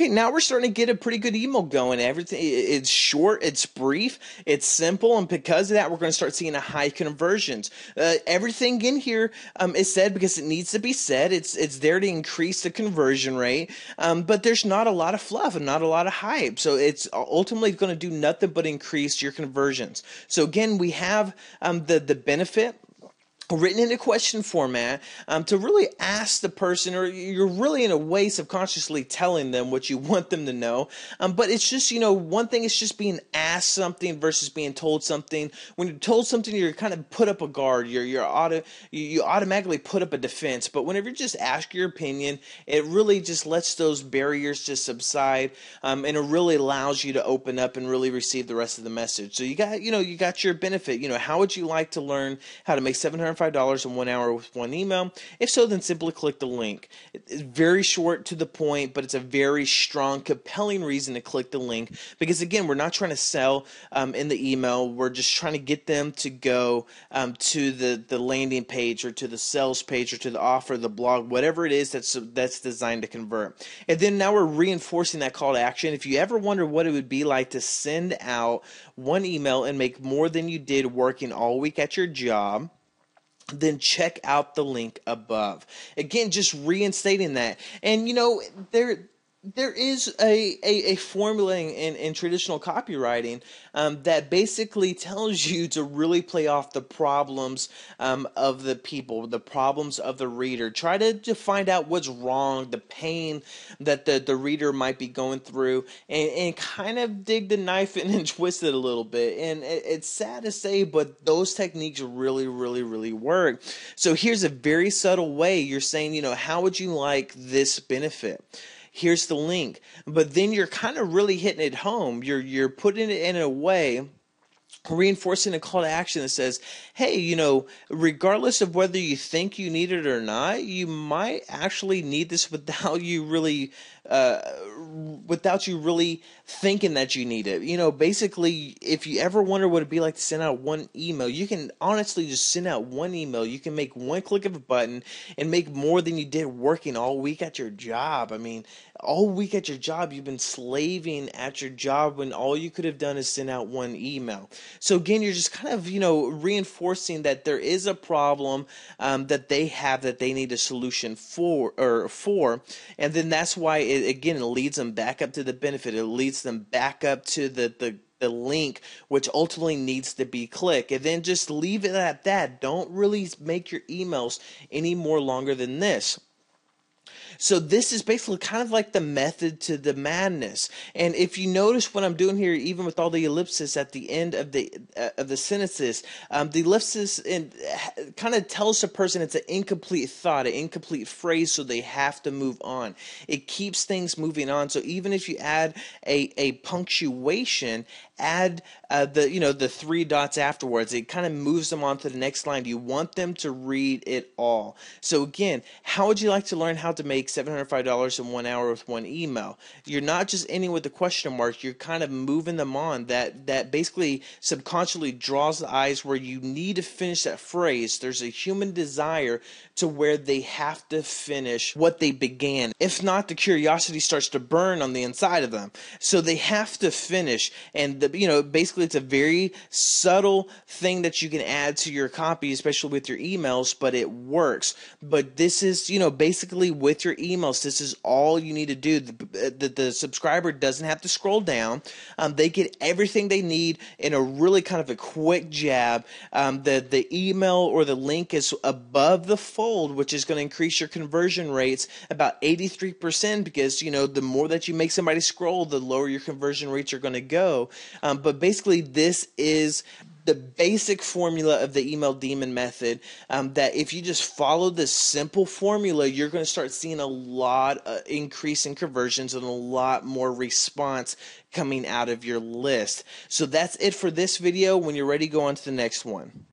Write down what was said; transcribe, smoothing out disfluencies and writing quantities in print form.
Okay, now we're starting to get a pretty good email going. Everything, it's short, it's brief, it's simple, and because of that, we're going to start seeing a high conversions. Everything in here is said because it needs to be said. It's there to increase the conversion rate, but there's not a lot of fluff and not a lot of hype. So it's ultimately going to do nothing but increase your conversions. So again, we have the benefit written in a question format to really ask the person, or you're really in a way subconsciously telling them what you want them to know. But it's just, one thing is just being asked something versus being told something. When you're told something, you're kind of put up a guard. You automatically put up a defense. But whenever you just ask your opinion, it really just lets those barriers just subside, and it really allows you to open up and really receive the rest of the message. So you got your benefit. How would you like to learn how to make $705 in 1 hour with one email? If so, then simply click the link. It's very short to the point, but it's a very strong, compelling reason to click the link, because again, we're not trying to sell in the email. We're just trying to get them to go to the landing page, or to the sales page, or to the offer, the blog, whatever it is that's designed to convert. And then now we're reinforcing that call to action. If you ever wonder what it would be like to send out one email and make more than you did working all week at your job, then check out the link above. Again, just reinstating that. And there is a formula in traditional copywriting that basically tells you to really play off the problems of the people, the problems of the reader. Try to find out what's wrong, the pain that the reader might be going through, and kind of dig the knife in and twist it a little bit. And it's sad to say, but those techniques really, really, really work. So here's a very subtle way. You're saying, how would you like this benefit? Here's the link. But then you're kind of really hitting it home. You're putting it in a way, reinforcing a call to action that says, hey, regardless of whether you think you need it or not, you might actually need this without you really thinking that you need it. Basically, if you ever wonder what it'd be like to send out one email, you can honestly just send out one email. You can make one click of a button and make more than you did working all week at your job. I mean, all week at your job, you've been slaving at your job when all you could have done is send out one email. So again, you're just kind of, reinforcing that there is a problem that they have, that they need a solution for, and then that's why it leads them back up to the benefit. It leads them back up to the link, which ultimately needs to be clicked, and then just leave it at that. Don't really make your emails any more longer than this. So this is basically kind of like the method to the madness. And if you notice what I'm doing here, even with all the ellipses at the end of the sentences, the ellipsis kind of tells the person it's an incomplete thought, an incomplete phrase, so they have to move on. It keeps things moving on. So even if you add a punctuation, add the three dots afterwards, it kind of moves them on to the next line. You want them to read it all. So again, how would you like to learn how to make $705 in 1 hour with one email? You're not just ending with the question mark, you're kind of moving them on. That basically subconsciously draws the eyes where you need to finish that phrase. There's a human desire to where they have to finish what they began. If not, the curiosity starts to burn on the inside of them. So they have to finish. And basically it's a very subtle thing that you can add to your copy, especially with your emails, but it works. But this is, basically with your emails, this is all you need to do. The subscriber doesn't have to scroll down. They get everything they need in a really kind of a quick jab. The email or the link is above the fold, which is going to increase your conversion rates about 83%, because the more that you make somebody scroll, the lower your conversion rates are going to go. But basically, this is the basic formula of the email demon method, that if you just follow this simple formula, you're going to start seeing a lot increase in conversions and a lot more response coming out of your list. So that's it for this video. When you're ready, go on to the next one.